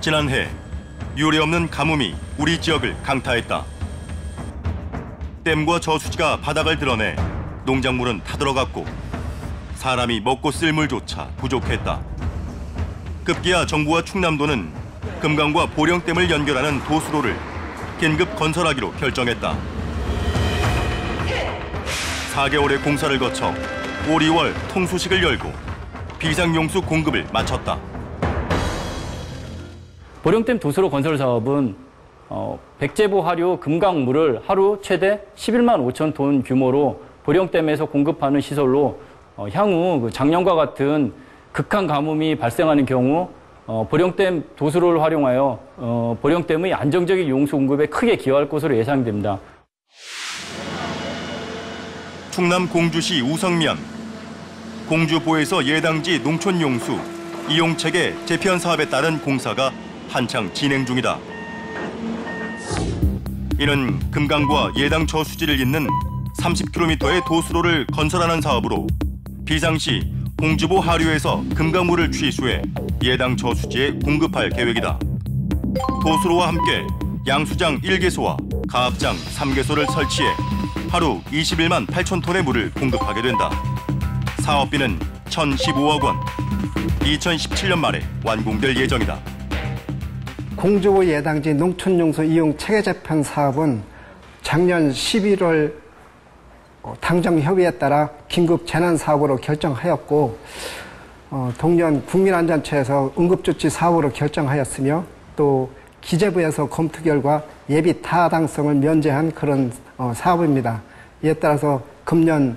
지난해 유례없는 가뭄이 우리 지역을 강타했다. 댐과 저수지가 바닥을 드러내 농작물은 타들어갔고 사람이 먹고 쓸 물조차 부족했다. 급기야 정부와 충남도는 금강과 보령댐을 연결하는 도수로를 긴급 건설하기로 결정했다. 4개월의 공사를 거쳐 올 2월 통수식을 열고 비상용수 공급을 마쳤다. 보령댐 도수로 건설 사업은 백제보 하류 금강물을 하루 최대 11만 5천 톤 규모로 보령댐에서 공급하는 시설로 향후 작년과 같은 극한 가뭄이 발생하는 경우 보령댐 도수로를 활용하여 보령댐의 안정적인 용수 공급에 크게 기여할 것으로 예상됩니다. 충남 공주시 우성면 공주보에서 예당지 농촌용수 이용체계 재편 사업에 따른 공사가 한창 진행 중이다. 이는 금강과 예당 저수지를 잇는 30km의 도수로를 건설하는 사업으로 비상시 공주보 하류에서 금강물을 취수해 예당 저수지에 공급할 계획이다. 도수로와 함께 양수장 1개소와 가압장 3개소를 설치해 하루 21만 8천 톤의 물을 공급하게 된다. 사업비는 1,015억 원. 2017년 말에 완공될 예정이다. 공주보 예당지 농촌용수 이용 체계재편 사업은 작년 11월 당정협의에 따라 긴급 재난사업으로 결정하였고 동년 국민안전처에서 응급조치 사업으로 결정하였으며 또 기재부에서 검토 결과 예비 타당성을 면제한 그런 사업입니다. 이에 따라서 금년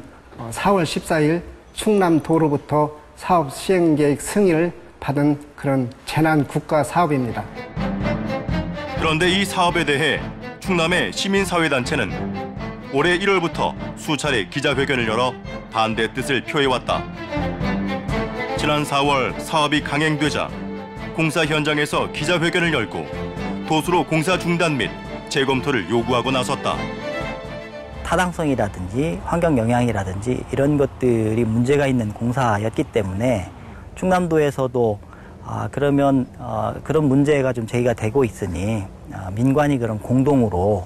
4월 14일 충남도로부터 사업 시행계획 승인을 받은 그런 재난 국가 사업입니다. 그런데 이 사업에 대해 충남의 시민사회단체는 올해 1월부터 수차례 기자회견을 열어 반대 뜻을 표해왔다. 지난 4월 사업이 강행되자 공사 현장에서 기자회견을 열고 도수로 공사 중단 및 재검토를 요구하고 나섰다. 타당성이라든지 환경 영향이라든지 이런 것들이 문제가 있는 공사였기 때문에 충남도에서도 그러면 그런 문제가 좀 제기가 되고 있으니 민관이 그런 공동으로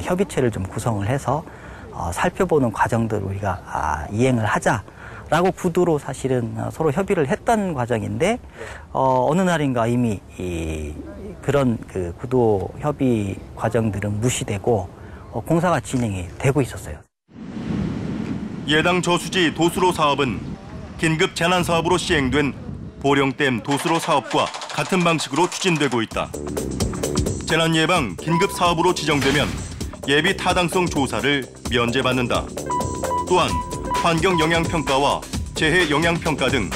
협의체를 좀 구성을 해서 살펴보는 과정들을 우리가 이행을 하자라고 구두로 사실은 서로 협의를 했던 과정인데 어느 날인가 이미 그런 그 구도 협의 과정들은 무시되고 공사가 진행이 되고 있었어요. 예당 저수지 도수로 사업은 긴급 재난 사업으로 시행된 보령댐 도수로 사업과 같은 방식으로 추진되고 있다. 재난 예방 긴급 사업으로 지정되면 예비 타당성 조사를 면제받는다. 또한 환경 영향 평가와 재해 영향 평가 등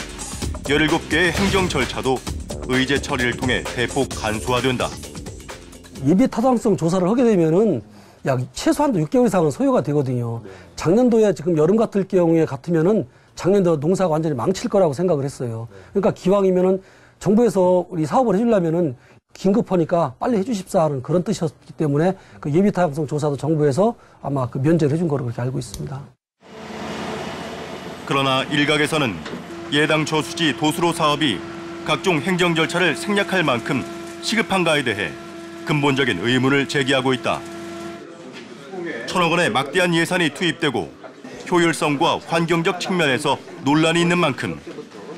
17개의 행정 절차도 의제 처리를 통해 대폭 간소화된다. 예비 타당성 조사를 하게 되면은 약 최소한도 6개월 이상은 소요가 되거든요. 작년도에 지금 여름 같을 경우에 같으면은 작년도 농사가 완전히 망칠 거라고 생각을 했어요. 그러니까 기왕이면은 정부에서 우리 사업을 해주려면은 긴급하니까 빨리 해주십사 하는 그런 뜻이었기 때문에 그 예비 타당성 조사도 정부에서 아마 그 면제를 해준 거로 그렇게 알고 있습니다. 그러나 일각에서는 예당 저수지 도수로 사업이 각종 행정 절차를 생략할 만큼 시급한가에 대해 근본적인 의문을 제기하고 있다. 1,000억 원의 막대한 예산이 투입되고 효율성과 환경적 측면에서 논란이 있는 만큼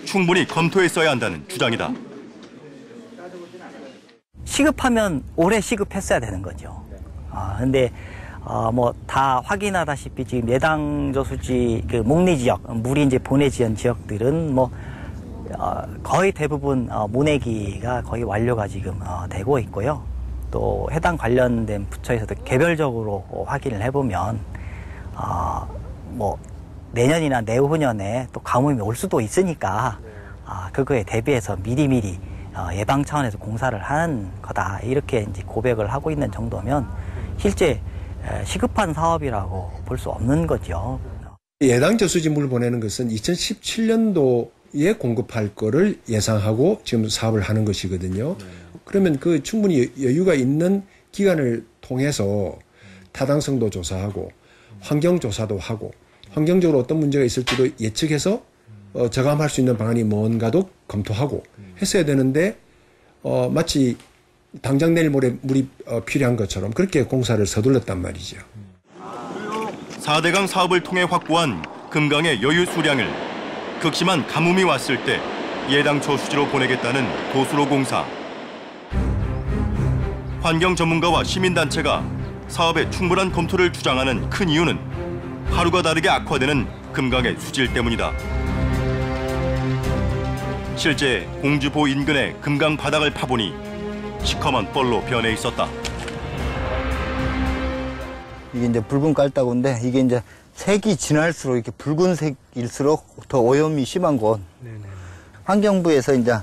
충분히 검토했어야 한다는 주장이다. 시급하면 올해 시급했어야 되는 거죠. 근데 뭐 다 확인하다시피 지금 예당 저수지 그 목리 지역, 물이 이제 보내 지연 지역들은 뭐 거의 대부분 모내기가 거의 완료가 지금 되고 있고요. 또 해당 관련된 부처에서도 개별적으로 확인을 해보면 뭐 내년이나 내후년에 또 가뭄이 올 수도 있으니까 그거에 대비해서 미리미리 예방 차원에서 공사를 하는 거다 이렇게 이제 고백을 하고 있는 정도면 실제 시급한 사업이라고 볼 수 없는 거죠. 예당 저수지 물을 보내는 것은 2017년도에 공급할 거를 예상하고 지금 사업을 하는 것이거든요. 그러면 그 충분히 여유가 있는 기간을 통해서 타당성도 조사하고 환경조사도 하고 환경적으로 어떤 문제가 있을지도 예측해서 저감할 수 있는 방안이 뭔가도 검토하고 했어야 되는데 마치 당장 내일 모레 물이 필요한 것처럼 그렇게 공사를 서둘렀단 말이죠. 4대강 사업을 통해 확보한 금강의 여유 수량을 극심한 가뭄이 왔을 때 예당 저수지로 보내겠다는 도수로 공사. 환경 전문가와 시민단체가 사업의 충분한 검토를 주장하는 큰 이유는 하루가 다르게 악화되는 금강의 수질 때문이다. 실제 공주보 인근의 금강 바닥을 파보니 시커먼 뻘로 변해 있었다. 이게 이제 붉은 깔따구인데 이게 이제 색이 진할수록 이렇게 붉은색일수록 더 오염이 심한 곳. 환경부에서 이제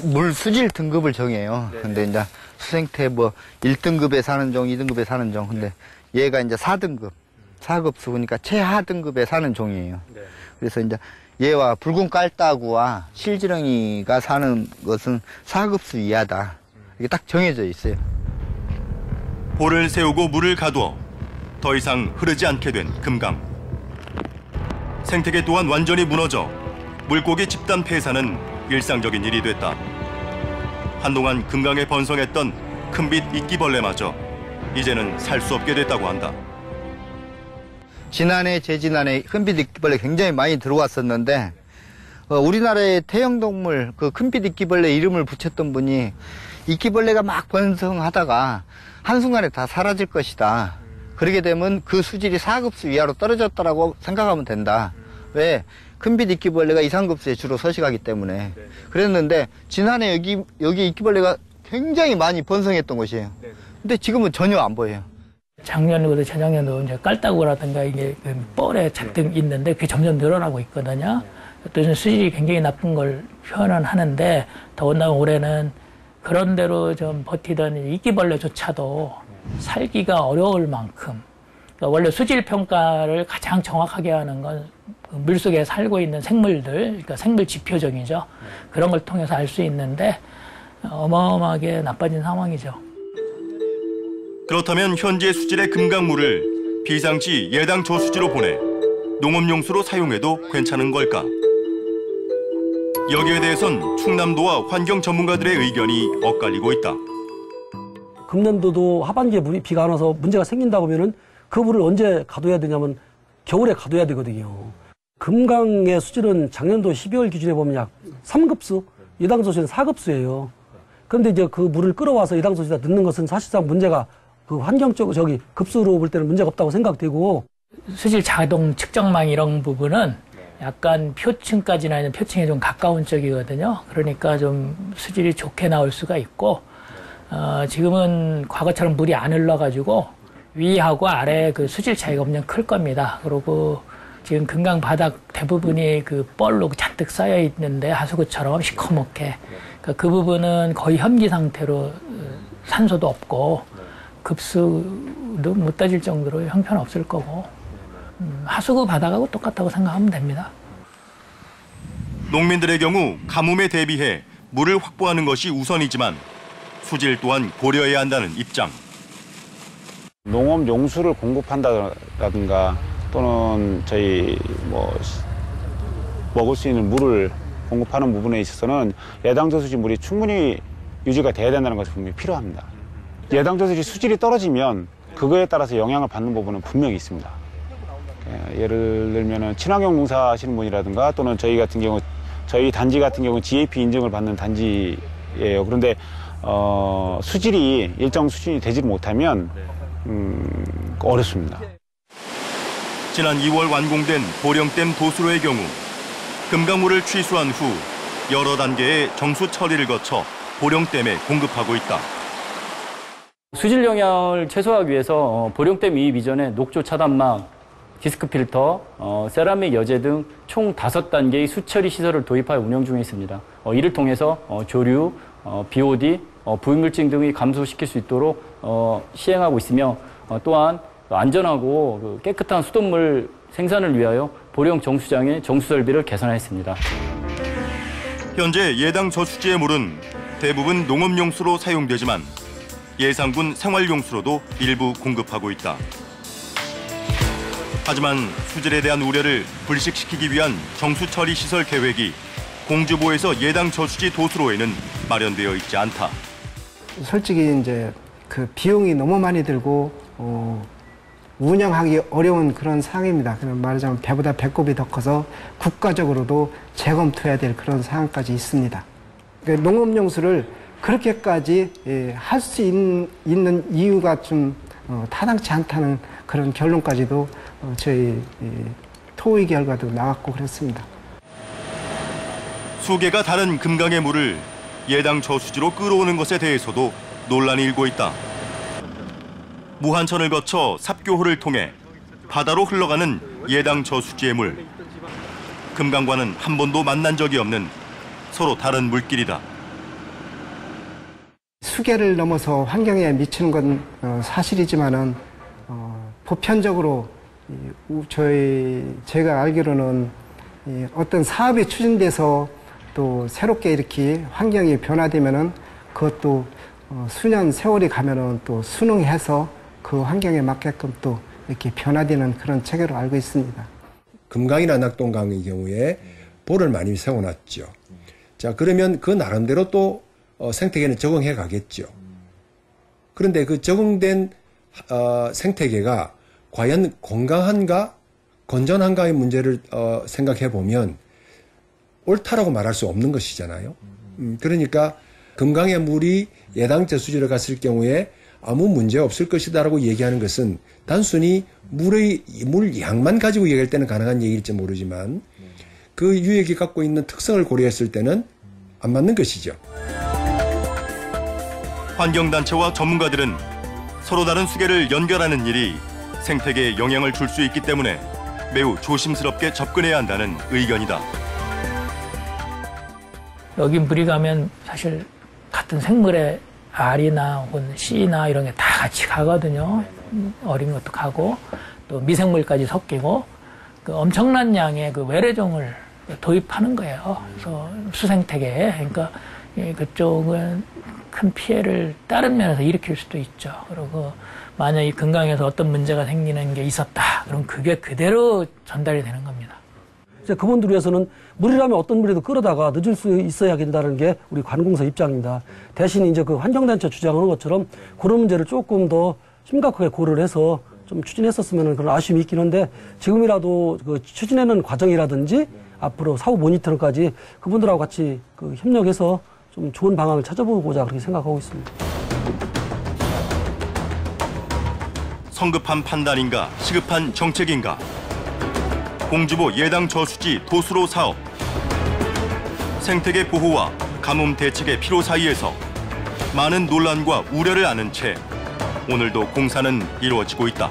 물 수질 등급을 정해요. 근데 이제 수생태 뭐 1등급에 사는 종, 2등급에 사는 종. 근데 얘가 이제 4등급, 4급수 그러니까 최하 등급에 사는 종이에요. 그래서 이제 얘와 붉은 깔따구와 실지렁이가 사는 것은 4급수 이하다. 이게 딱 정해져 있어요. 볼을 세우고 물을 가두어 더 이상 흐르지 않게 된 금강. 생태계 또한 완전히 무너져 물고기 집단 폐사는 일상적인 일이 됐다. 한동안 금강에 번성했던 큰빛 이끼벌레마저 이제는 살 수 없게 됐다고 한다. 지난해, 재지난해 큰빛 이끼벌레 굉장히 많이 들어왔었는데 우리나라의 태형동물 그 큰빛 이끼벌레 이름을 붙였던 분이 이끼벌레가 막 번성하다가 한순간에 다 사라질 것이다. 그러게 되면 그 수질이 4급수 이하로 떨어졌다라고 생각하면 된다. 왜? 큰빛 이끼벌레가 이상급수에 주로 서식하기 때문에. 그랬는데 지난해 여기 이끼벌레가 굉장히 많이 번성했던 곳이에요. 근데 지금은 전혀 안 보여요. 작년보다 재작년도 이제 깔따구라든가 이게 뻘에 잔뜩 있는데 그게 점점 늘어나고 있거든요. 또 수질이 굉장히 나쁜 걸 표현은 하는데 더군다나 올해는 그런 대로 좀 버티던 이끼벌레조차도 살기가 어려울 만큼 그러니까 원래 수질 평가를 가장 정확하게 하는 건 물속에 살고 있는 생물들, 그러니까 생물 지표정이죠. 그런 걸 통해서 알 수 있는데 어마어마하게 나빠진 상황이죠. 그렇다면 현재 수질의 금강물을 비상시 예당 저수지로 보내 농업용수로 사용해도 괜찮은 걸까? 여기에 대해선 충남도와 환경 전문가들의 의견이 엇갈리고 있다. 금년도도 하반기에 비가 안 와서 문제가 생긴다고 하면은 그 물을 언제 가둬야 되냐면 겨울에 가둬야 되거든요. 금강의 수질은 작년도 12월 기준에 보면 약 3급수, 예당 저수지는 4급수예요. 그런데 이제 그 물을 끌어와서 예당 저수지에다 넣는 것은 사실상 문제가 그 환경적 급수로 볼 때는 문제가 없다고 생각되고 수질 자동 측정망 이런 부분은 약간 표층까지는 아니면 표층에 좀 가까운 쪽이거든요. 그러니까 좀 수질이 좋게 나올 수가 있고 지금은 과거처럼 물이 안 흘러가지고 위하고 아래 그 수질 차이가 엄청 클 겁니다. 그리고 지금 금강 바닥 대부분이 그 뻘로 잔뜩 쌓여 있는데 하수구처럼 시커멓게 그러니까 그 부분은 거의 현기 상태로 산소도 없고 급수도 못 따질 정도로 형편없을 거고 하수구 바닥하고 똑같다고 생각하면 됩니다. 농민들의 경우 가뭄에 대비해 물을 확보하는 것이 우선이지만 수질 또한 고려해야 한다는 입장. 농업 용수를 공급한다든가 또는 저희 먹을 수 있는 물을 공급하는 부분에 있어서는 예당 저수지 물이 충분히 유지가 돼야 된다는 것이 분명히 필요합니다. 예당 저수지 수질이 떨어지면 그거에 따라서 영향을 받는 부분은 분명히 있습니다. 예를 들면 친환경 농사 하시는 분이라든가 또는 저희 단지 같은 경우 GAP 인증을 받는 단지예요. 그런데 수질이 일정 수준이 되지 못하면 어렵습니다. 지난 2월 완공된 보령댐 도수로의 경우 금강물을 취수한 후 여러 단계의 정수 처리를 거쳐 보령댐에 공급하고 있다. 수질 영향을 최소화하기 위해서 보령댐 이입 이전에 녹조 차단망, 디스크 필터, 세라믹 여제 등 총 5단계의 수처리 시설을 도입하여 운영 중에 있습니다. 이를 통해서 조류, BOD, 부유물질 등을 감소시킬 수 있도록 시행하고 있으며 또한 안전하고 깨끗한 수돗물 생산을 위하여 보령 정수장의 정수 설비를 개선했습니다. 현재 예당 저수지의 물은 대부분 농업용수로 사용되지만 예상군 생활용수로도 일부 공급하고 있다. 하지만 수질에 대한 우려를 불식시키기 위한 정수처리 시설 계획이 공주보에서 예당 저수지 도수로에는 마련되어 있지 않다. 솔직히 이제 그 비용이 너무 많이 들고 운영하기 어려운 그런 상황입니다. 그냥 말하자면 배보다 배꼽이 더 커서 국가적으로도 재검토해야 될 그런 상황까지 있습니다. 그러니까 농업용수를 그렇게까지 할 수 있는 이유가 좀 타당치 않다는 그런 결론까지도 저희 토의 결과도 나왔고 그랬습니다. 수계가 다른 금강의 물을 예당 저수지로 끌어오는 것에 대해서도 논란이 일고 있다. 무한천을 거쳐 삽교호를 통해 바다로 흘러가는 예당 저수지의 물. 금강과는 한 번도 만난 적이 없는 서로 다른 물길이다. 수계를 넘어서 환경에 미치는 건 사실이지만은 보편적으로 제가 알기로는 어떤 사업이 추진돼서 또 새롭게 이렇게 환경이 변화되면은 그것도 수년 세월이 가면은 또 순응해서 그 환경에 맞게끔 또 이렇게 변화되는 그런 체계로 알고 있습니다. 금강이나 낙동강의 경우에 볼을 많이 세워놨죠. 자, 그러면 그 나름대로 또 생태계는 적응해 가겠죠. 그런데 그 적응된 생태계가 과연 건강한가 건전한가의 문제를 생각해 보면 옳다라고 말할 수 없는 것이잖아요. 그러니까 금강의 물이 예당 저수지로 갔을 경우에 아무 문제 없을 것이다라고 얘기하는 것은 단순히 물 양만 가지고 얘기할 때는 가능한 얘기일지 모르지만 그 유역이 갖고 있는 특성을 고려했을 때는 안 맞는 것이죠. 환경단체와 전문가들은 서로 다른 수계를 연결하는 일이 생태계에 영향을 줄 수 있기 때문에 매우 조심스럽게 접근해야 한다는 의견이다. 여기 물이 가면 사실 같은 생물의 알이나 혹은 씨나 이런 게 다 같이 가거든요. 어린 것도 가고 또 미생물까지 섞이고 그 엄청난 양의 그 외래종을 도입하는 거예요. 그래서 수생태계에. 그러니까 그쪽은 큰 피해를 다른 면에서 일으킬 수도 있죠. 그리고 만약 이 금강에서 어떤 문제가 생기는 게 있었다. 그럼 그게 그대로 전달이 되는 겁니다. 이제 그분들 위해서는 물이라면 어떤 물에도 끌어다가 늦을 수 있어야 된다는 게 우리 관공서 입장입니다. 대신 이제 그 환경단체 주장하는 것처럼 그런 문제를 조금 더 심각하게 고려를 해서 좀 추진했었으면 그런 아쉬움이 있긴 한데 지금이라도 그 추진하는 과정이라든지 앞으로 사후 모니터링까지 그분들하고 같이 그 협력해서 좀 좋은 방안을 찾아보고자 그렇게 생각하고 있습니다. 성급한 판단인가 시급한 정책인가. 공주보 예당 저수지 도수로 사업. 생태계 보호와 가뭄 대책의 필요 사이에서 많은 논란과 우려를 안은 채 오늘도 공사는 이루어지고 있다.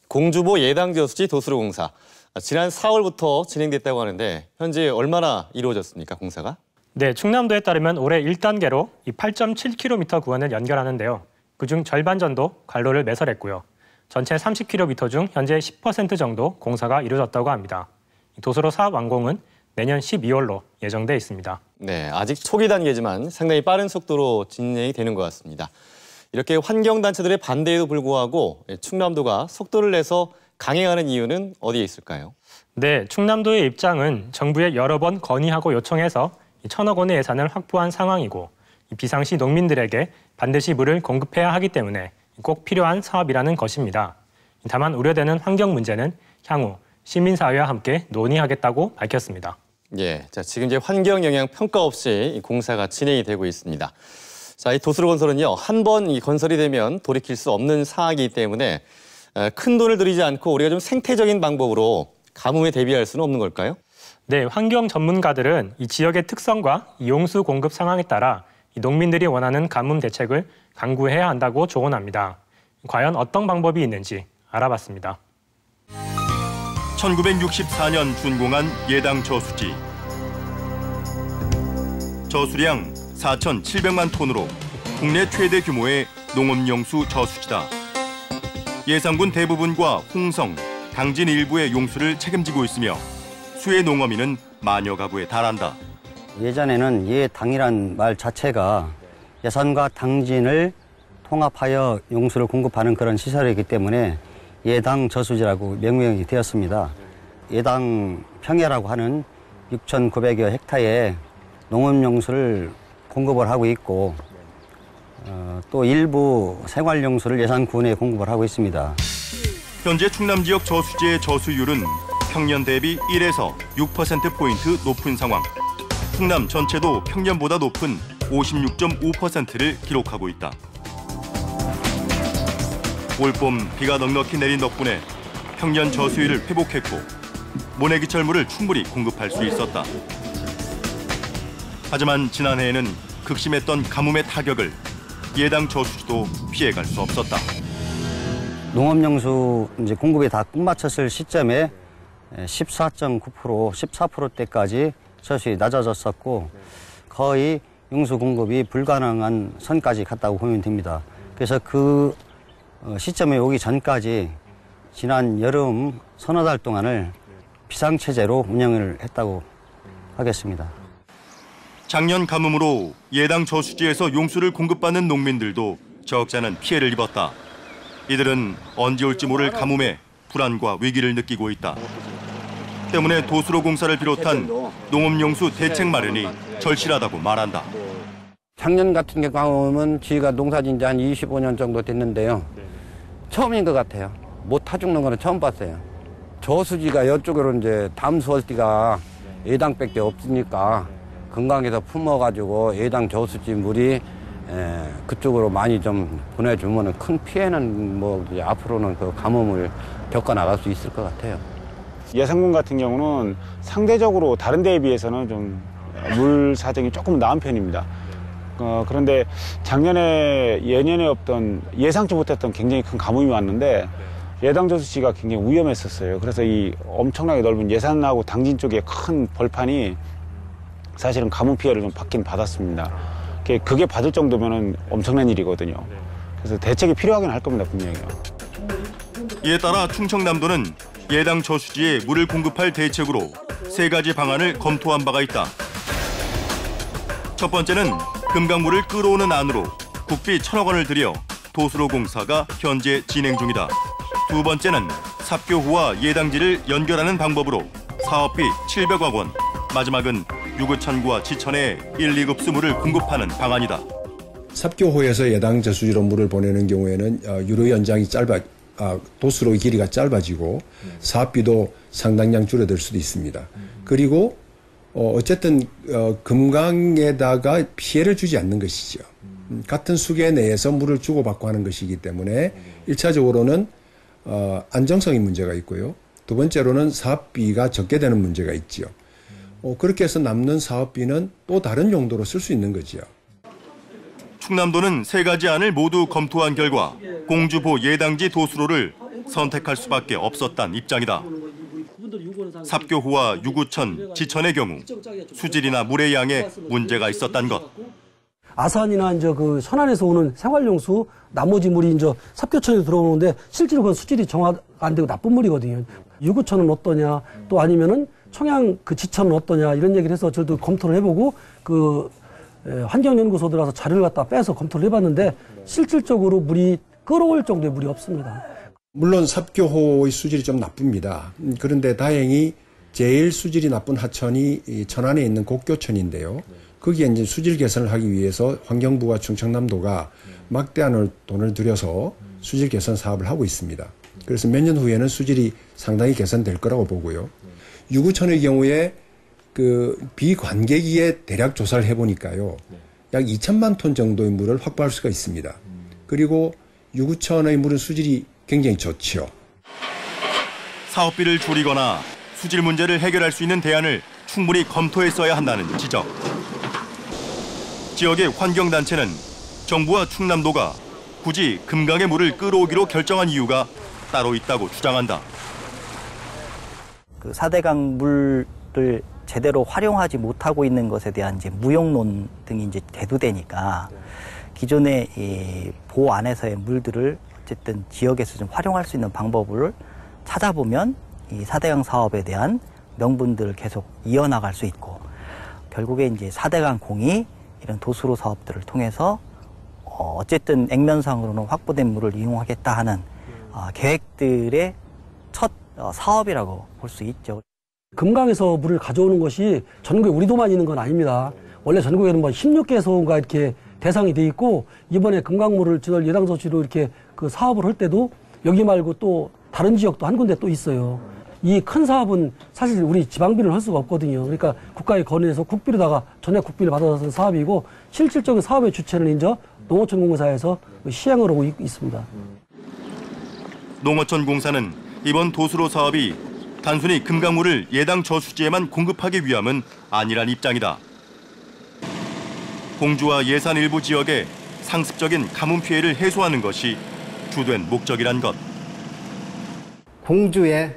공주보 예당 저수지 도수로 공사. 지난 4월부터 진행됐다고 하는데 현재 얼마나 이루어졌습니까, 공사가? 네, 충남도에 따르면 올해 1단계로 이 8.7km 구간을 연결하는데요. 그중 절반 정도 관로를 매설했고요. 전체 30km 중 현재 10% 정도 공사가 이루어졌다고 합니다. 도수로 사업 완공은 내년 12월로 예정돼 있습니다. 네, 아직 초기 단계지만 상당히 빠른 속도로 진행이 되는 것 같습니다. 이렇게 환경단체들의 반대에도 불구하고 충남도가 속도를 내서 강행하는 이유는 어디에 있을까요? 네, 충남도의 입장은 정부에 여러 번 건의하고 요청해서 1,000억 원의 예산을 확보한 상황이고 비상시 농민들에게 반드시 물을 공급해야 하기 때문에 꼭 필요한 사업이라는 것입니다. 다만 우려되는 환경 문제는 향후 시민사회와 함께 논의하겠다고 밝혔습니다. 예, 자, 지금 이제 환경 영향 평가 없이 공사가 진행이 되고 있습니다. 자, 이 도수로 건설은요, 한 번 건설이 되면 돌이킬 수 없는 사항이기 때문에 큰 돈을 들이지 않고 우리가 좀 생태적인 방법으로 가뭄에 대비할 수는 없는 걸까요? 네, 환경 전문가들은 이 지역의 특성과 용수 공급 상황에 따라 이 농민들이 원하는 가뭄 대책을 강구해야 한다고 조언합니다. 과연 어떤 방법이 있는지 알아봤습니다. 1964년 준공한 예당 저수지. 저수량 4,700만 톤으로 국내 최대 규모의 농업용수 저수지다. 예산군 대부분과 홍성, 당진 일부의 용수를 책임지고 있으며 수의 농어민은 만여 가구에 달한다. 예전에는 예당이란 말 자체가 예산과 당진을 통합하여 용수를 공급하는 그런 시설이기 때문에 예당 저수지라고 명명이 되었습니다. 예당 평야라고 하는 6,900여 헥타르의 농업용수를 공급을 하고 있고 또 일부 생활용수를 예산군에 공급을 하고 있습니다. 현재 충남 지역 저수지의 저수율은 평년 대비 1에서 6%포인트 높은 상황. 충남 전체도 평년보다 높은 56.5%를 기록하고 있다. 올봄 비가 넉넉히 내린 덕분에 평년 저수율을 회복했고 모내기철물을 충분히 공급할 수 있었다. 하지만 지난해에는 극심했던 가뭄의 타격을 예당 저수지도 피해갈 수 없었다. 농업용수 이제 공급이 다 끝마쳤을 시점에 14.9%, 14%대까지 저수율이 낮아졌었고 거의 용수 공급이 불가능한 선까지 갔다고 보면 됩니다. 그래서 그 시점에 오기 전까지 지난 여름 서너 달 동안을 비상체제로 운영을 했다고 하겠습니다. 작년 가뭄으로 예당 저수지에서 용수를 공급받는 농민들도 적지 않은 피해를 입었다. 이들은 언제 올지 모를 가뭄에 불안과 위기를 느끼고 있다. 때문에 도수로 공사를 비롯한 농업용수 대책 마련이 절실하다고 말한다. 작년 같은 경우는 저희가 농사진 지 한 25년 정도 됐는데요. 처음인 것 같아요. 못 타 죽는 거는 처음 봤어요. 저수지가 이쪽으로 이제 담수월띠가 예당밖에 없으니까 금강에서 품어가지고 예당 저수지 물이 그쪽으로 많이 좀 보내주면 큰 피해는 뭐 앞으로는 그 가뭄을 겪어 나갈 수 있을 것 같아요. 예산군 같은 경우는 상대적으로 다른 데에 비해서는 좀 물 사정이 조금 나은 편입니다. 그런데 작년에 예년에 없던 예상치 못했던 굉장히 큰 가뭄이 왔는데 예당 저수지가 굉장히 위험했었어요. 그래서 이 엄청나게 넓은 예산하고 당진 쪽에 큰 벌판이 사실은 가뭄 피해를 좀 받긴 받았습니다. 그게 받을 정도면은 엄청난 일이거든요. 그래서 대책이 필요하긴 할 겁니다, 분명히요. 이에 따라 충청남도는 예당 저수지에 물을 공급할 대책으로 3가지 방안을 검토한 바가 있다. 첫 번째는 금강물을 끌어오는 안으로 국비 1,000억 원을 들여 도수로 공사가 현재 진행 중이다. 두 번째는 삽교호와 예당지를 연결하는 방법으로 사업비 700억 원, 마지막은 유구천구와 지천에 1, 2급수 물을 공급하는 방안이다. 삽교호에서 예당 저수지로 물을 보내는 경우에는 유로 연장이 도수로 길이가 짧아지고 사업비도 상당량 줄어들 수도 있습니다. 그리고 어쨌든 금강에다가 피해를 주지 않는 것이죠. 같은 수계 내에서 물을 주고받고 하는 것이기 때문에 1차적으로는 안정성의 문제가 있고요. 두 번째로는 사업비가 적게 되는 문제가 있지요. 그렇게 해서 남는 사업비는 또 다른 용도로 쓸 수 있는 거지요. 충남도는 3가지 안을 모두 검토한 결과 공주보 예당지 도수로를 선택할 수밖에 없었단 입장이다. 삽교호와 유구천, 지천의 경우 수질이나 물의 양에 문제가 있었단 것. 아산이나 이제 그 현안에서 오는 생활용수 나머지 물이 이제 삽교천에 들어오는데 실제로 그 수질이 정화 안 되고 나쁜 물이거든요. 유구천은 어떠냐, 또 아니면은 청양 그 지천은 어떠냐 이런 얘기를 해서 저희도 검토를 해보고 그 환경연구소 들어가서 자료를 갖다 빼서 검토를 해봤는데 실질적으로 물이 끌어올 정도의 물이 없습니다. 물론 삽교호의 수질이 좀 나쁩니다. 그런데 다행히 제일 수질이 나쁜 하천이 천안에 있는 곡교천인데요. 거기에 이제 수질 개선을 하기 위해서 환경부와 충청남도가 막대한 돈을 들여서 수질 개선 사업을 하고 있습니다. 그래서 몇 년 후에는 수질이 상당히 개선될 거라고 보고요. 유구천의 경우에 그 비관계기에 대략 조사를 해보니까요. 약 2천만 톤 정도의 물을 확보할 수가 있습니다. 그리고 유구천의 물은 수질이 굉장히 좋죠. 사업비를 줄이거나 수질 문제를 해결할 수 있는 대안을 충분히 검토했어야 한다는 지적. 지역의 환경단체는 정부와 충남도가 굳이 금강의 물을 끌어오기로 결정한 이유가 따로 있다고 주장한다. 그 4대강 물을 제대로 활용하지 못하고 있는 것에 대한 이제 무용론 등이 이제 대두되니까 기존의 이 보호 안에서의 물들을 어쨌든 지역에서 좀 활용할 수 있는 방법을 찾아보면 이 4대강 사업에 대한 명분들을 계속 이어나갈 수 있고 결국에 이제 4대강 공이 이런 도수로 사업들을 통해서 어쨌든 액면상으로는 확보된 물을 이용하겠다 하는 계획들의 첫 사업이라고 볼 수 있죠. 금강에서 물을 가져오는 것이 전국에 우리도만 있는 건 아닙니다. 원래 전국에는 뭐 16개소인가 이렇게 대상이 돼 있고 이번에 금강물을 지들 예당조치로 이렇게 그 사업을 할 때도 여기 말고 또 다른 지역도 한 군데 또 있어요. 이 큰 사업은 사실 우리 지방비를 할 수가 없거든요. 그러니까 국가의 건의에서 국비로다가 전액 국비를 받아서 사업이고 실질적인 사업의 주체는 이제 농어촌공사에서 시행을 하고 있습니다. 농어촌공사는 이번 도수로 사업이 단순히 금강물을 예당 저수지에만 공급하기 위함은 아니란 입장이다. 공주와 예산 일부 지역의 상습적인 가뭄 피해를 해소하는 것이 주된 목적이란 것. 공주의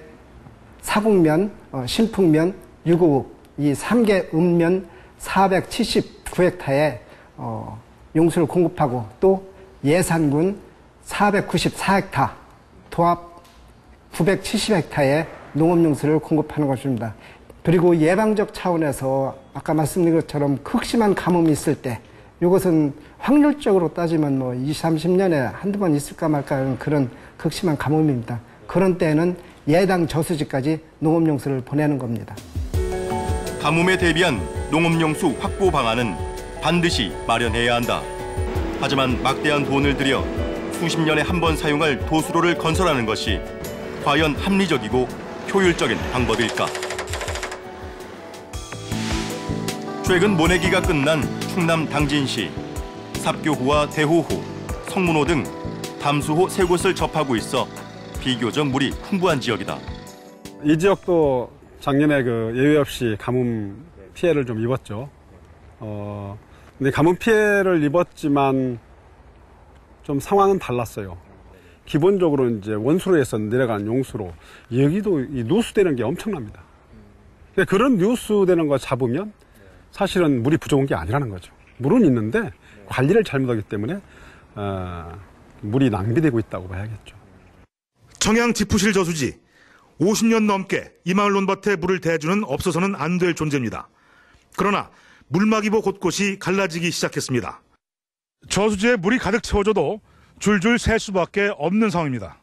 사국면, 신풍면, 유구읍 이 3개 읍면 479헥타에 용수를 공급하고 또 예산군 494헥타, 도합 970헥타에 농업용수를 공급하는 것입니다. 그리고 예방적 차원에서 아까 말씀드린 것처럼 극심한 가뭄이 있을 때 이것은 확률적으로 따지면 뭐 20, 30년에 한두 번 있을까 말까 하는 그런 극심한 가뭄입니다. 그런 때에는 예당 저수지까지 농업용수를 보내는 겁니다. 가뭄에 대비한 농업용수 확보 방안은 반드시 마련해야 한다. 하지만 막대한 돈을 들여 수십 년에 한 번 사용할 도수로를 건설하는 것이 과연 합리적이고 효율적인 방법일까? 최근 모내기가 끝난 충남 당진시 삽교호와 대호호, 성문호 등 담수호 3곳을 접하고 있어 비교적 물이 풍부한 지역이다. 이 지역도 작년에 그 예외 없이 가뭄 피해를 좀 입었죠. 근데 가뭄 피해를 입었지만 좀 상황은 달랐어요. 기본적으로 이제 원수로에서 내려간 용수로 여기도 이 누수되는 게 엄청납니다. 그런 누수되는 거 잡으면 사실은 물이 부족한 게 아니라는 거죠. 물은 있는데 관리를 잘못하기 때문에 물이 낭비되고 있다고 봐야겠죠. 청양 지푸실 저수지 50년 넘게 이 마을 논밭에 물을 대주는 없어서는 안 될 존재입니다. 그러나 물막이보 곳곳이 갈라지기 시작했습니다. 저수지에 물이 가득 채워져도 줄줄 셀 수밖에 없는 상황입니다.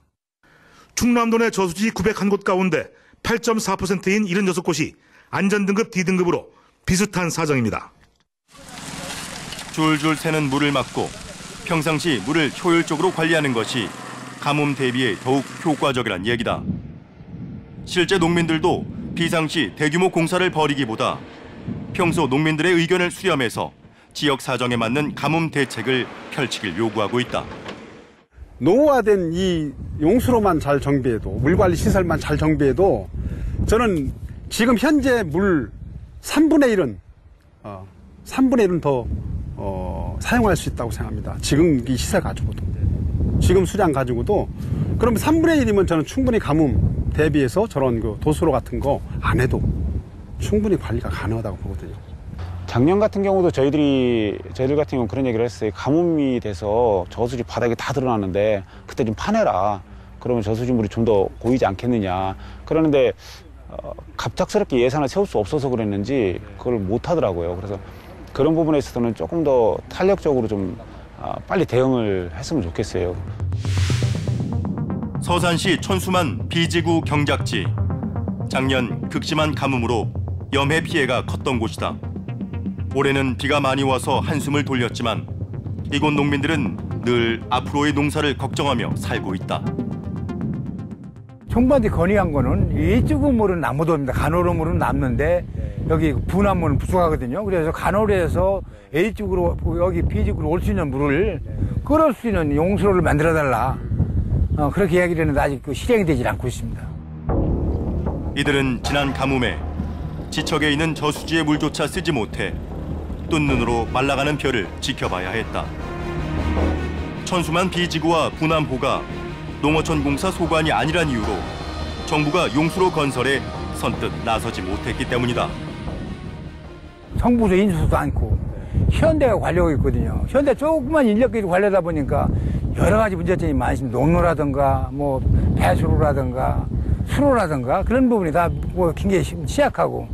충남도 내 저수지 901곳 가운데 8.4%인 76곳이 안전등급 D등급으로 비슷한 사정입니다. 줄줄 새는 물을 막고 평상시 물을 효율적으로 관리하는 것이 가뭄 대비에 더욱 효과적이란 얘기다. 실제 농민들도 비상시 대규모 공사를 벌이기보다 평소 농민들의 의견을 수렴해서 지역 사정에 맞는 가뭄 대책을 펼치길 요구하고 있다. 노후화된 이 용수로만 잘 정비해도, 물관리 시설만 잘 정비해도 저는 지금 현재 물 3분의 1은 더 사용할 수 있다고 생각합니다. 지금 이 시설 가지고도. 지금 수량 가지고도. 그러면 3분의 1이면 저는 충분히 가뭄 대비해서 저런 그 도수로 같은 거 안 해도 충분히 관리가 가능하다고 보거든요. 작년 같은 경우도 저희들 같은 경우 그런 얘기를 했어요. 가뭄이 돼서 저수지 바닥이 다 드러나는데 그때 좀 파내라. 그러면 저수지 물이 좀 더 고이지 않겠느냐. 그러는데 갑작스럽게 예산을 세울 수 없어서 그랬는지 그걸 못 하더라고요. 그래서 그런 부분에 있어서는 조금 더 탄력적으로 좀 빨리 대응을 했으면 좋겠어요. 서산시 천수만 비지구 경작지. 작년 극심한 가뭄으로 염해 피해가 컸던 곳이다. 올해는 비가 많이 와서 한숨을 돌렸지만 이곳 농민들은 늘 앞으로의 농사를 걱정하며 살고 있다. 정부한테 건의한 거는 이쪽 물은 남무도입니다. 간호로 물은 남는데 여기 분암물은 부족하거든요. 그래서 간호로에서 A쪽으로 여기 B쪽으로 올 수 있는 물을 끌을 수 있는 용수로를 만들어달라. 그렇게 이야기를 했는데 아직 실행이 되질 않고 있습니다. 이들은 지난 가뭄에 지척에 있는 저수지의 물조차 쓰지 못해 뜬 눈으로 말라가는 벼를 지켜봐야 했다. 천수만 비지구와 분암호가 농어촌공사 소관이 아니란 이유로 정부가 용수로 건설에 선뜻 나서지 못했기 때문이다. 정부도 인수도 않고 현대가 관리하고 있거든요. 현대 조그만 인력들이 관리하다 보니까 여러 가지 문제점이 많습니다. 농로라든가 뭐 배수로라든가 수로라든가 그런 부분이 다 뭐 굉장히 취약하고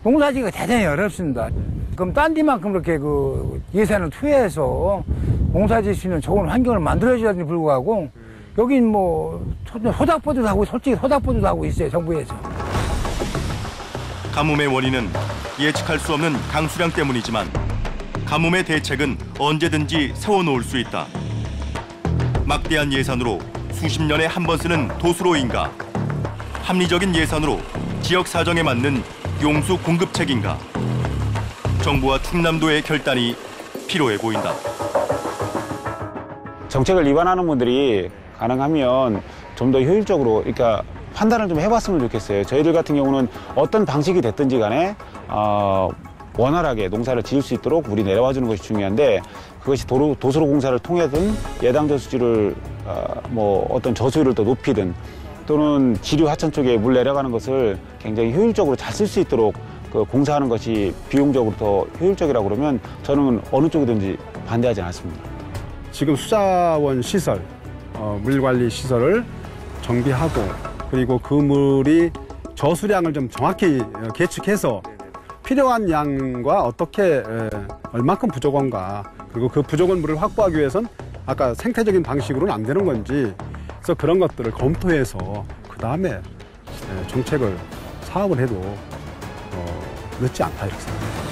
농사지기가 대단히 어렵습니다. 그럼 딴 데만큼 그렇게 그 예산을 투여해서 농사질 수 있는 좋은 환경을 만들어줘야 되는 불구하고 여긴 뭐 소닥보도 하고 솔직히 소닥보도 하고 있어요. 정부에서. 가뭄의 원인은 예측할 수 없는 강수량 때문이지만 가뭄의 대책은 언제든지 세워놓을 수 있다. 막대한 예산으로 수십 년에 한 번 쓰는 도수로인가? 합리적인 예산으로 지역 사정에 맞는 용수 공급책인가? 정부와 충남도의 결단이 필요해 보인다. 정책을 위반하는 분들이 가능하면 좀 더 효율적으로, 그러니까 판단을 좀 해봤으면 좋겠어요. 저희들 같은 경우는 어떤 방식이 됐든지 간에 원활하게 농사를 지을 수 있도록 물이 내려와 주는 것이 중요한데, 그것이 도수로 공사를 통해든 예당 저수지를 뭐 어떤 저수율을 더 높이든, 또는 지류 하천 쪽에 물 내려가는 것을 굉장히 효율적으로 잘 쓸 수 있도록 그 공사하는 것이 비용적으로 더 효율적이라고 그러면 저는 어느 쪽이든지 반대하지 않습니다. 지금 수자원 시설, 물관리 시설을 정비하고, 그리고 그 물이 저수량을 좀 정확히 계측해서 필요한 양과 어떻게 얼만큼 부족한가, 그리고 그 부족한 물을 확보하기 위해서는 아까 생태적인 방식으로는 안 되는 건지, 그래서 그런 것들을 검토해서 그 다음에 정책을 사업을 해도 늦지 않다 이렇게 생각합니다.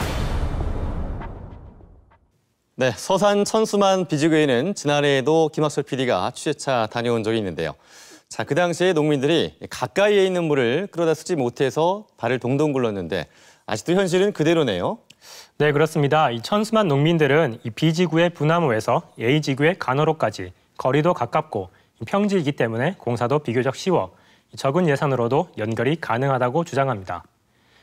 네, 서산 천수만 비지구에는 지난해에도 김학철 PD가 취재차 다녀온 적이 있는데요. 자, 그 당시에 농민들이 가까이에 있는 물을 끌어다 쓰지 못해서 발을 동동 굴렀는데 아직도 현실은 그대로네요. 네, 그렇습니다. 이 천수만 농민들은 이 B지구의 부나무에서 A지구의 간호로까지 거리도 가깝고 평지이기 때문에 공사도 비교적 쉬워 적은 예산으로도 연결이 가능하다고 주장합니다.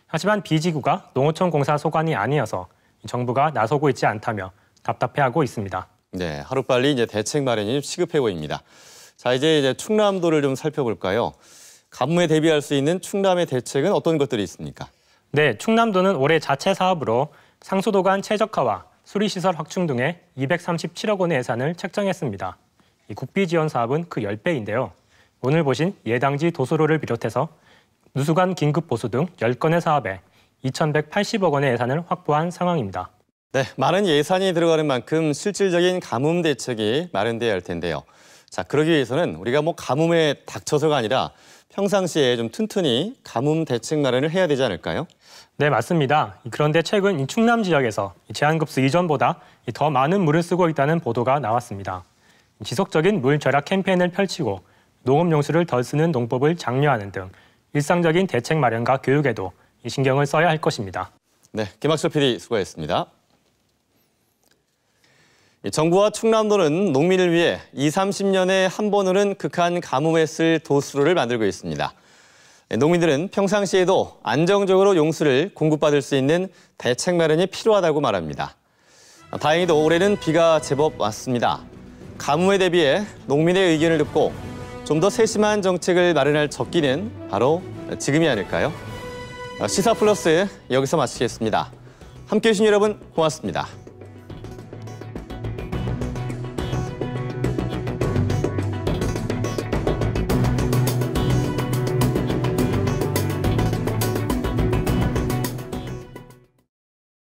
하지만 B지구가 농어촌 공사 소관이 아니어서 정부가 나서고 있지 않다며 답답해하고 있습니다. 네, 하루빨리 이제 대책 마련이 시급해 보입니다. 자, 이제 충남도를 좀 살펴볼까요? 가뭄에 대비할 수 있는 충남의 대책은 어떤 것들이 있습니까? 네, 충남도는 올해 자체 사업으로 상수도관 최적화와 수리시설 확충 등의 237억 원의 예산을 책정했습니다. 이 국비 지원 사업은 그 10배인데요. 오늘 보신 예당지 도수로를 비롯해서 누수관 긴급 보수 등 10건의 사업에 2,180억 원의 예산을 확보한 상황입니다. 네, 많은 예산이 들어가는 만큼 실질적인 가뭄 대책이 마련돼야 할 텐데요. 자, 그러기 위해서는 우리가 가뭄에 닥쳐서가 아니라 평상시에 좀 튼튼히 가뭄 대책 마련을 해야 되지 않을까요? 네, 맞습니다. 그런데 최근 이 충남 지역에서 제한급수 이전보다 더 많은 물을 쓰고 있다는 보도가 나왔습니다. 지속적인 물 절약 캠페인을 펼치고 농업용수를 덜 쓰는 농법을 장려하는 등 일상적인 대책 마련과 교육에도 신경을 써야 할 것입니다. 네, 김학철 PD 수고했습니다. 정부와 충남도는 농민을 위해 20-30년에 한 번은 극한 가뭄에 쓸 도수로를 만들고 있습니다. 농민들은 평상시에도 안정적으로 용수를 공급받을 수 있는 대책 마련이 필요하다고 말합니다. 다행히도 올해는 비가 제법 왔습니다. 가뭄에 대비해 농민의 의견을 듣고 좀 더 세심한 정책을 마련할 적기는 바로 지금이 아닐까요? 시사 플러스 여기서 마치겠습니다. 함께해 주신 여러분 고맙습니다.